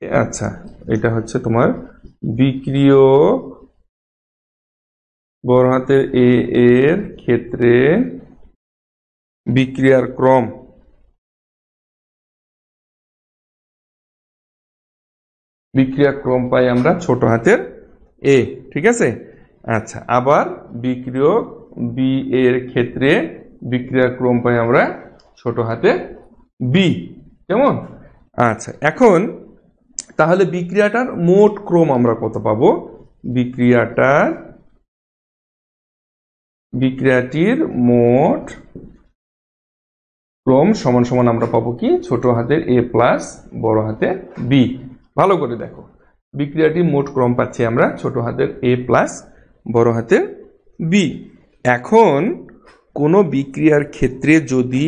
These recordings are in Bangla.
আচ্ছা, এটা হচ্ছে তোমার বিক্রিয়ক বড় হাতের এ এর ক্ষেত্রে বিক্রিয়ার ক্রম। বিক্রিয়া ক্রম পাই আমরা ছোট হাতের এ, ঠিক আছে। আচ্ছা, আবার বিক্রিয়ক বি এর ক্ষেত্রে বিক্রিয়া ক্রম পাই আমরা ছোট হাতে বি। কেমন? আচ্ছা, এখন তাহলে বিক্রিয়াটার মোট ক্রম আমরা কত পাবো? বিক্রিয়াটির মোট ক্রম সমান সমান আমরা পাবো কি? ছোট হাতের এ প্লাস বড় হাতের বি। ভালো করে দেখো, বিক্রিয়াটির মোট ক্রম পাচ্ছি আমরা ছোট হাতের এ প্লাস বড় হাতের বি। এখন কোনো বিক্রিয়ার ক্ষেত্রে যদি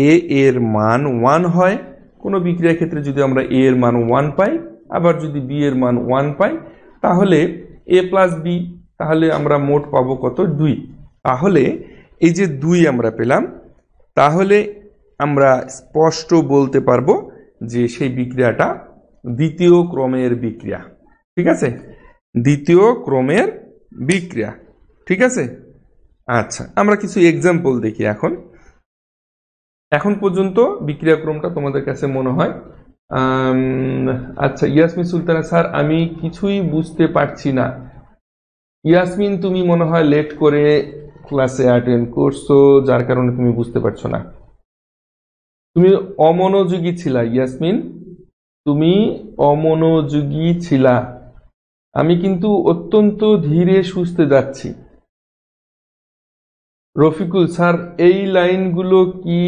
এ এর মান 1 হয়, কোনো বিক্রিয়ার ক্ষেত্রে যদি আমরা এ এর মান 1 পাই, আবার যদি বি এর মান 1 পাই, তাহলে এ প্লাস বি, তাহলে আমরা মোট পাবো কত? 2। তাহলে এই যে 2 আমরা পেলাম, তাহলে আমরা স্পষ্ট বলতে পারবো যে সেই বিক্রিয়াটা দ্বিতীয় ক্রমের বিক্রিয়া। ঠিক আছে, দ্বিতীয় ক্রমের বিক্রিয়া। ঠিক আছে। আচ্ছা, আমরা কিছু এক্সাম্পল দেখি। এখন পর্যন্ত বিক্রিয়াক্রমটা তোমাদের কাছে মনে হয় আচ্ছা, ইয়াসমিন সুলতানা স্যার, আমি কিছুই বুঝতে পারছি না। ইয়াসমিন, তুমি মনে হয় লেট করে ক্লাসে অ্যাটেন্ড করছো, যার কারণে তুমি বুঝতে পারছো না। তুমি অমনোযোগী ছিলা ইয়াসমিন, তুমি অমনোযোগী ছিলা। আমি কিন্তু অত্যন্ত ধীরে সুস্থে যাচ্ছি। রফিকুল স্যার, এই লাইনগুলো কি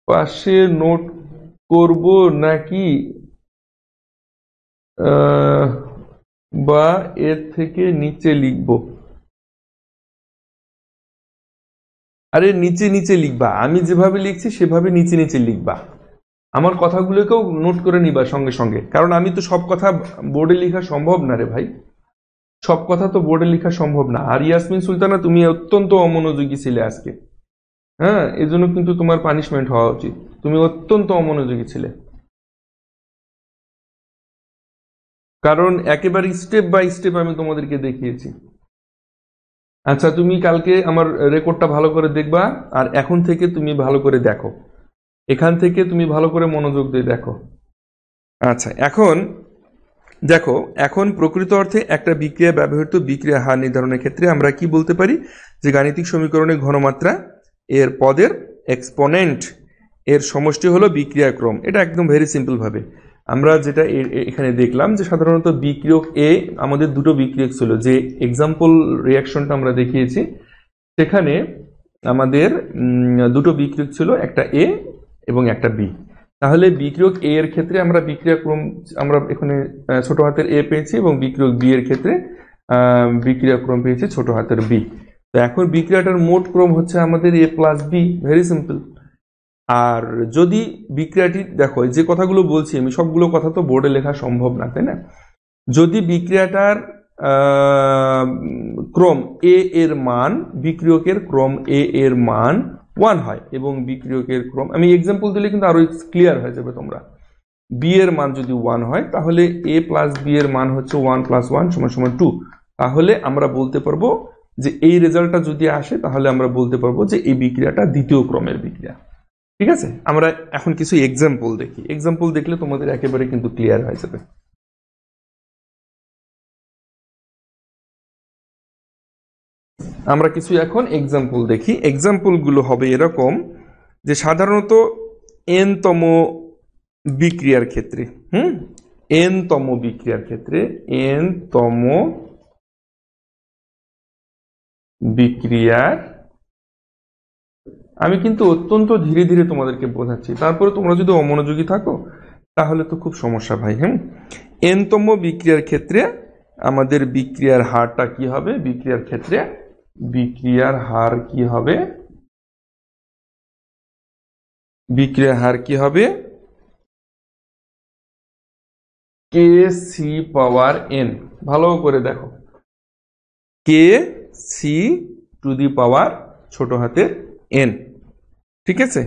পাশে নোট করব নাকি বা এর থেকে নিচে লিখব? আরে নিচে নিচে লিখবা, আমি যেভাবে লিখছি সেভাবে নিচে নিচে লিখবা। আমার কথাগুলোকেও নোট করে নিবা সঙ্গে সঙ্গে, কারণ আমি তো সব কথা বোর্ডে লেখা সম্ভব না রে ভাই, সব কথা তো বোর্ডে লেখা সম্ভব না। আর ইয়াসমিন সুলতানা, তুমি অত্যন্ত অমনোযোগী ছিলে আজকে। হ্যাঁ, এই জন্য কিন্তু তোমার পানিশমেন্ট হওয়া উচিত। তুমি অত্যন্ত অমনোযোগী ছিলে, কারণ একেবারে স্টেপ বাই স্টেপ আমি তোমাদেরকে দেখিয়েছি। আচ্ছা, তুমি কালকে আমার রেকর্ডটা ভালো করে দেখবা, আর এখন থেকে তুমি ভালো করে দেখো, এখান থেকে তুমি ভালো করে মনোযোগ দিয়ে দেখো। আচ্ছা, এখন দেখো, এখন প্রকৃত অর্থে একটা বিক্রিয়া ব্যবহৃত বিক্রিয়া হার নির্ধারণের ক্ষেত্রে আমরা কি বলতে পারি? যে গাণিতিক সমীকরণের ঘনমাত্রা এর পদের এক্সপোনেন্ট এর সমষ্টি হলো বিক্রিয়াক্রম। এটা একদম ভেরি সিম্পল ভাবে আমরা যেটা এখানে দেখলাম, যে সাধারণত বিক্রিয়ক এ, আমাদের দুটো বিক্রিয়ক ছিল, যে এক্সাম্পল রিয়াকশনটা আমরা দেখিয়েছি সেখানে আমাদের দুটো বিক্রিয়ক ছিল, একটা এ এবং একটা বি। তাহলে বিক্রিয়ক এ এর ক্ষেত্রে আমরা বিক্রিয়াক্রম আমরা এখানে ছোট হাতের এ পেয়েছি, এবং বিক্রিয়ক বি এর ক্ষেত্রে বিক্রিয়াক্রম পেয়েছি ছোট হাতের বি। তো এখন বিক্রিয়াটার মোট ক্রম হচ্ছে আমাদের এ প্লাস বি, ভেরি সিম্পল। আর যদি বিক্রিয়াটি, দেখো যে কথাগুলো বলছি আমি সবগুলো কথা তো বোর্ডে লেখা সম্ভব না, তাই না? যদি বিক্রিয়াটার ক্রম এ এর মান, বিক্রিয়কের ক্রম এ এর মান 1 হয়, এবং বিক্রিয়কের ক্রম, আমি এক্সাম্পল দিলে কিন্তু আরো ক্লিয়ার হয়ে যাবে তোমরা। বি এর মান যদি 1 হয়, তাহলে এ প্লাস বি এর মান হচ্ছে 1 + 1 = 2। তাহলে আমরা বলতে পারবো যে এই রেজাল্টটা যদি আসে, তাহলে আমরা বলতে পারবো যে এই বিক্রিয়াটা দ্বিতীয় ক্রমের বিক্রিয়া। ঠিক আছে, আমরা এখন কিছু এক্সাম্পল দেখি। এক্সাম্পল দেখলে তোমাদের একেবারে কিন্তু ক্লিয়ার হয়ে যাবে। আমরা কিছু এখন এক্সাম্পল দেখি। এক্সাম্পল গুলো হবে এরকম, যে সাধারণত এন তম বিক্রিয়ার ক্ষেত্রে, এন তম বিক্রিয়ার ক্ষেত্রে, এন তম বিক্রিয়ার, আমি কিন্তু অত্যন্ত ধীরে ধীরে তোমাদেরকে বোঝাচ্ছি, তারপরে তোমরা যদি অমনোযোগী থাকো তাহলে তো খুব সমস্যা ভাই। এন তম বিক্রিয়ার ক্ষেত্রে আমাদের বিক্রিয়ার হারটা কি হবে? বিক্রিয়ার ক্ষেত্রে বিক্রিয়ার হার কি হবে? বিক্রিয়ার হার কি হবে? কে সি পাওয়ার এন। ভালো করে দেখো, কে সি টু দি পাওয়ার ছোট হাতের এন। ঠিক আছে,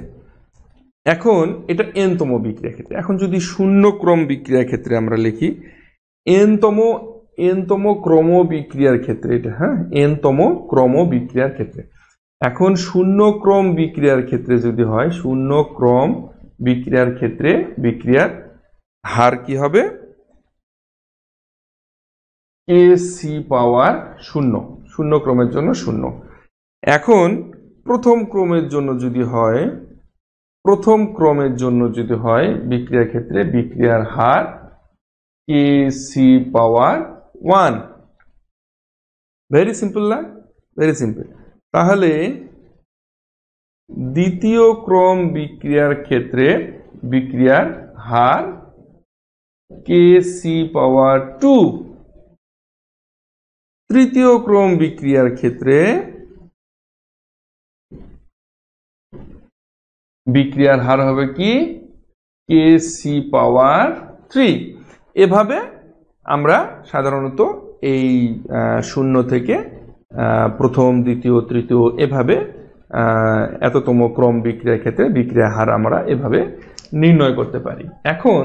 এখন এটা এনতম বিক্রিয়া ক্ষেত্রে। এখন যদি শূন্য ক্রম বিক্রিয়া ক্ষেত্রে আমরা লিখি এনতম ক্রম বিক্রিয়ার ক্ষেত্রে, এটা হ্যাঁ এনতম ক্রম বিক্রিয়ার ক্ষেত্রে। এখন শূন্য ক্রম বিক্রিয়ার ক্ষেত্রে যদি হয়, শূন্য ক্রম বিক্রিয়ার ক্ষেত্রে বিক্রিয়ার হার কি হবে? Kc পাওয়ার শূন্য, শূন্য ক্রমের জন্য শূন্য। এখন প্রথম ক্রমের জন্য যদি হয়, বিক্রিয়ার ক্ষেত্রে বিক্রিয়ার হার Kc পাওয়ার 1। ভেরি সিম্পল না? Very simple. তাহলে দ্বিতীয় ক্রম বিক্রিয়ার ক্ষেত্রে বিক্রিয়ার হার Kc পাওয়ার 2। তৃতীয় ক্রম বিক্রিয়ার ক্ষেত্রে বিক্রিয়ার হার হবে কি? Kc পাওয়ার 3। এভাবে আমরা সাধারণত এই শূন্য থেকে প্রথম, দ্বিতীয়, তৃতীয় এভাবে এততম ক্রম বিক্রিয়ার ক্ষেত্রে বিক্রিয়ার হার আমরা এভাবে নির্ণয় করতে পারি। এখন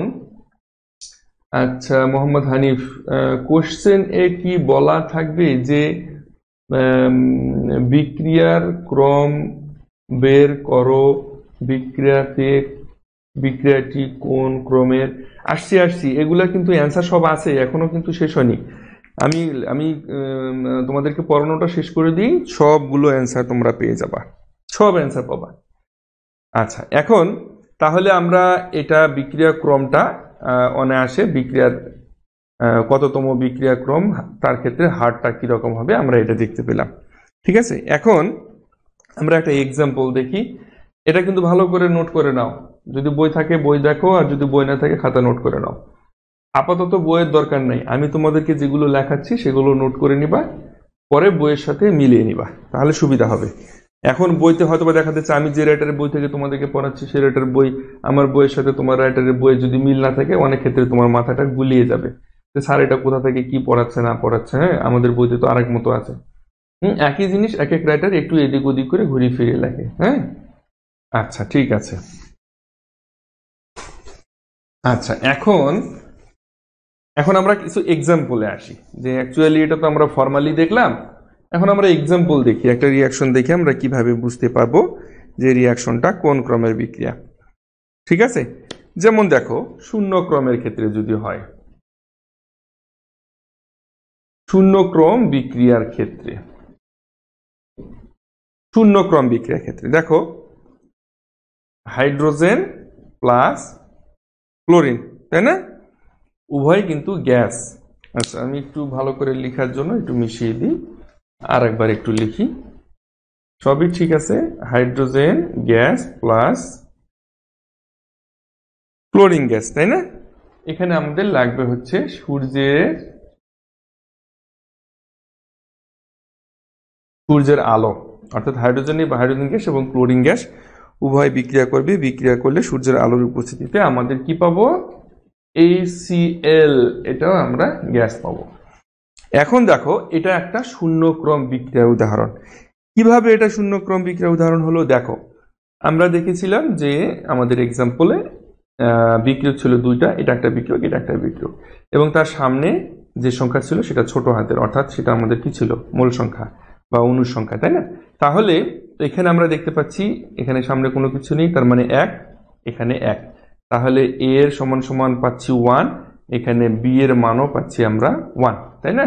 আচ্ছা মোহাম্মদ হানিফ, কোশ্চেন এ কি বলা থাকবে যে বিক্রিয়ার ক্রম বের করো, বিক্রিয়াটি কোন ক্রমের? আসছি এগুলা কিন্তু অ্যান্সার সব আছে, এখনো কিন্তু শেষ হয়নি। আমি তোমাদেরকে পড়ানোটা শেষ করে দিই, সবগুলো অ্যান্সার তোমরা পেয়ে যাবা, সব অ্যান্সার পাবা। আচ্ছা এখন তাহলে আমরা এটা বিক্রিয়া ক্রমটা অনায়াসে বিক্রিয়ার কততম বিক্রিয়া ক্রম তার ক্ষেত্রে হারটা কিরকম হবে আমরা এটা দেখতে পেলাম। ঠিক আছে, এখন আমরা একটা এক্সাম্পল দেখি। এটা কিন্তু ভালো করে নোট করে নাও, যদি বই থাকে বই দেখো, আর যদি বই না থাকে খাতা নোট করে নাও। আপাতত বইয়ের দরকার নেই, আমি তোমাদেরকে যেগুলো লেখাচ্ছি সেগুলো নোট করে নিবা, পরে বইয়ের সাথে মিলিয়ে নিবা, তাহলে সুবিধা হবে। এখন বইতে হয়তো বা দেখা যাচ্ছে আমি যে রাইটারের বই থেকে তোমাদেরকে পড়াচ্ছি সে রাইটারের বই আমার বইয়ের সাথে তোমার রাইটারের বই যদি মিল না থাকে, অনেক ক্ষেত্রে তোমার মাথাটা গুলিয়ে যাবে যে স্যার এটা কোথা থেকে কি পড়াচ্ছে না পড়াচ্ছে। হ্যাঁ, আমাদের বইতে তো আরেক মতো আছে। একই জিনিস এক এক রাইটার একটু এদিক ওদিক করে ঘুরিয়ে ফিরিয়ে লেখে। হ্যাঁ, আচ্ছা ঠিক আছে। আচ্ছা এখন আমরা কিছু এক্সাম্পলে আসি, যে অ্যাকচুয়ালি এটা তো আমরা ফর্মালি দেখলাম, এখন আমরা এক্সাম্পল দেখি, একটা রিয়াকশন দেখে আমরা কিভাবে বুঝতে পারবো যে রিয়াকশনটা কোন ক্রমের বিক্রিয়া। ঠিক আছে, যেমন দেখো শূন্য ক্রমের ক্ষেত্রে যদি হয়, শূন্য ক্রম বিক্রিয়ার ক্ষেত্রে দেখো হাইড্রোজেন প্লাস ক্লোরিন, তাই না? উভয় কিন্তু গ্যাস। আচ্ছা আমি একটু ভালো করে লেখার জন্য একটু মিশিয়ে দিই, আর একবার একটু লিখি, সবই ঠিক আছে। Hydrogen gas plus chlorine gas, তাই না? এখানে আমাদের লাগবে হচ্ছে সূর্যের আলো, অর্থাৎ হাইড্রোজেন গ্যাস এবং ক্লোরিন গ্যাস উভয় বিক্রিয়া করবে, বিক্রিয়া করলে সূর্যের আলোর উপস্থিতিতে আমাদের কি পাবো? HCl, এটাও আমরা গ্যাস পাবো। এখন দেখো এটা একটা শূন্যক্রম বিক্রিয়ার উদাহরণ। কিভাবে এটা শূন্যক্রম বিক্রিয়ার উদাহরণ হলো দেখো, আমরা দেখেছিলাম যে আমাদের এক্সাম্পলে বিক্রিয়ক ছিল দুইটা, এটা একটা বিক্রিয়ক, এটা একটা বিক্রিয়ক, এবং তার সামনে যে সংখ্যা ছিল সেটা ছোট হাতের, অর্থাৎ সেটা আমাদের কি ছিল? মূল সংখ্যা বা অণুর সংখ্যা, তাই না? তাহলে এখানে আমরা দেখতে পাচ্ছি এখানে সামনে কোনো কিছু নেই, তার মানে 1, এখানে 1, তাহলে a এর সমান সমান পাচ্ছি 1, এখানে b এর মানও পাচ্ছি আমরা 1, তাই না?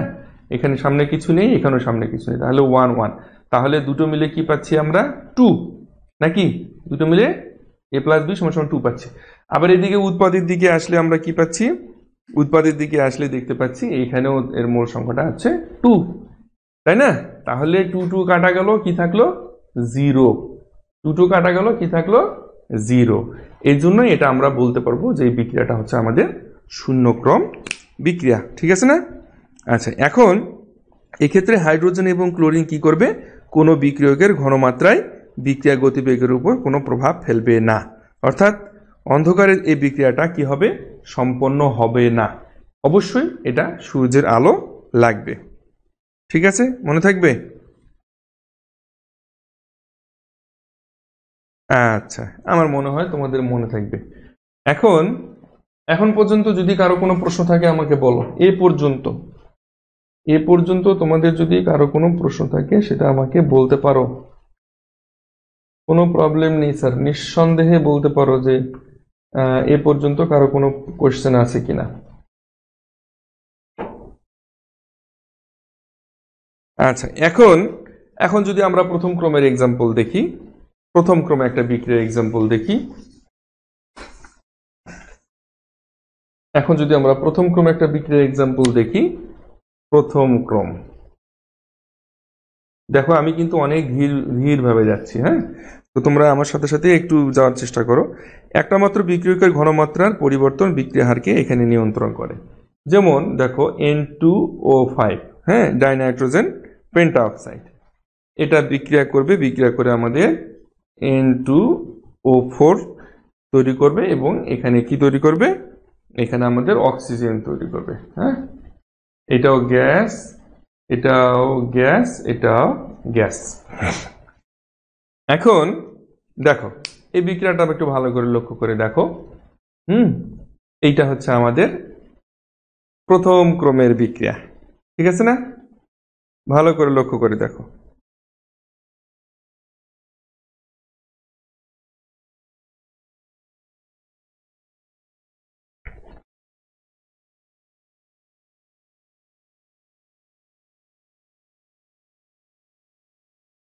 এখানে সামনে কিছু নেই, এখানেও সামনে কিছু নেই, তাহলে 1 1, তাহলে দুটো মিলে কি পাচ্ছি আমরা? 2, নাকি? দুটো মিলে a প্লাস b সমান সমান 2 পাচ্ছি। আবার এদিকে উৎপাদের দিকে আসলে আমরা কি পাচ্ছি? উৎপাদের দিকে আসলে দেখতে পাচ্ছি এখানেও এর মূল সংখ্যাটা হচ্ছে 2, তাই না? তাহলে 2 2 কাটা গেল, কি থাকলো? 0। 2 2 কাটা গেল, কি থাকলো? 0। এই জন্যই এটা আমরা বলতে পারবো যে এই বিক্রিয়াটা হচ্ছে আমাদের শূন্যক্রম বিক্রিয়া। ঠিক আছে না? আচ্ছা এখন এক্ষেত্রে হাইড্রোজেন এবং ক্লোরিন কি করবে? কোনো বিক্রিয়কের ঘনমাত্রায় বিক্রিয়া গতিবেগের উপর কোনো প্রভাব ফেলবে না, অর্থাৎ অন্ধকারের এই বিক্রিয়াটা কি হবে? সম্পন্ন হবে না। অবশ্যই এটা সূর্যের আলো লাগবে। ঠিক আছে, মনে থাকবে। আচ্ছা, আমার মনে হয় তোমাদের মনে থাকবে। এখন এখন পর্যন্ত যদি কারো কোনো প্রশ্ন থাকে আমাকে বলো। এ পর্যন্ত তোমাদের যদি কারো কোনো প্রশ্ন থাকে সেটা আমাকে বলতে পারো। কোনো প্রবলেম নেই স্যার, নিঃসন্দেহে বলতে পারো যে এ পর্যন্ত কারো কোনো কোশ্চেন আছে কিনা। আচ্ছা, এখন এখন যদি আমরা প্রথম ক্রমের এক্সাম্পল দেখি, প্রথম ক্রমে একটা বিক্রিয়ার এক্সাম্পল দেখি। এখন যদি আমরা প্রথম ক্রমে একটা বিক্রিয়ার এক্সাম্পল দেখি, প্রথম ক্রম দেখো, আমি কিন্তু অনেক ধীর ধীর ভাবে যাচ্ছি, হ্যাঁ, তো তোমরা আমার সাথে সাথে একটু যাওয়ার চেষ্টা করো। একটা মাত্র বিক্রিয়কের ঘনমাত্রার পরিবর্তন বিক্রিয়া হারকে এখানে নিয়ন্ত্রণ করে। যেমন দেখো N2O5, হ্যাঁ, ডাইনাইট্রোজেন পেন্টাঅক্সাইড, এটা বিক্রিয়া করবে, বিক্রিয়া করে আমাদের N2O4 তৈরি করবে এবং এখানে কি তৈরি করবে, এখানে আমাদের অক্সিজেন তৈরি করবে। হ্যাঁ, এটাও গ্যাস, এটাও গ্যাস, এটাও গ্যাস। এখন দেখো এই বিক্রিয়াটা একটু ভালো করে লক্ষ্য করে দেখো। এইটা হচ্ছে আমাদের প্রথম ক্রমের বিক্রিয়া, ঠিক আছে না? ভালো করে লক্ষ্য করে দেখো।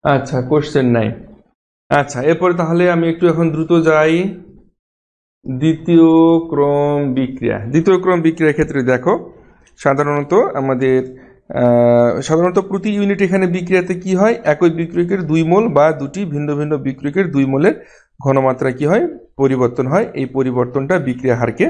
আচ্ছা, কোশ্চেন নাই। আচ্ছা, এরপরে তাহলে আমি একটু এখন দ্রুত যাই দ্বিতীয় ক্রম বিক্রিয়া। দ্বিতীয় ক্রম বিক্রিয়ার ক্ষেত্রে দেখো সাধারণত আমাদের সাধারণত প্রতি ইউনিট এখানে বিক্রিয়াতে কি হয়, একই বিক্রিয়কের 2 মোল বা দুটি ভিন্ন ভিন্ন বিক্রিয়কের 2 মোলের ঘনমাত্রা কি হয়, পরিবর্তন হয়। এই পরিবর্তনটা বিক্রিয়া হারকে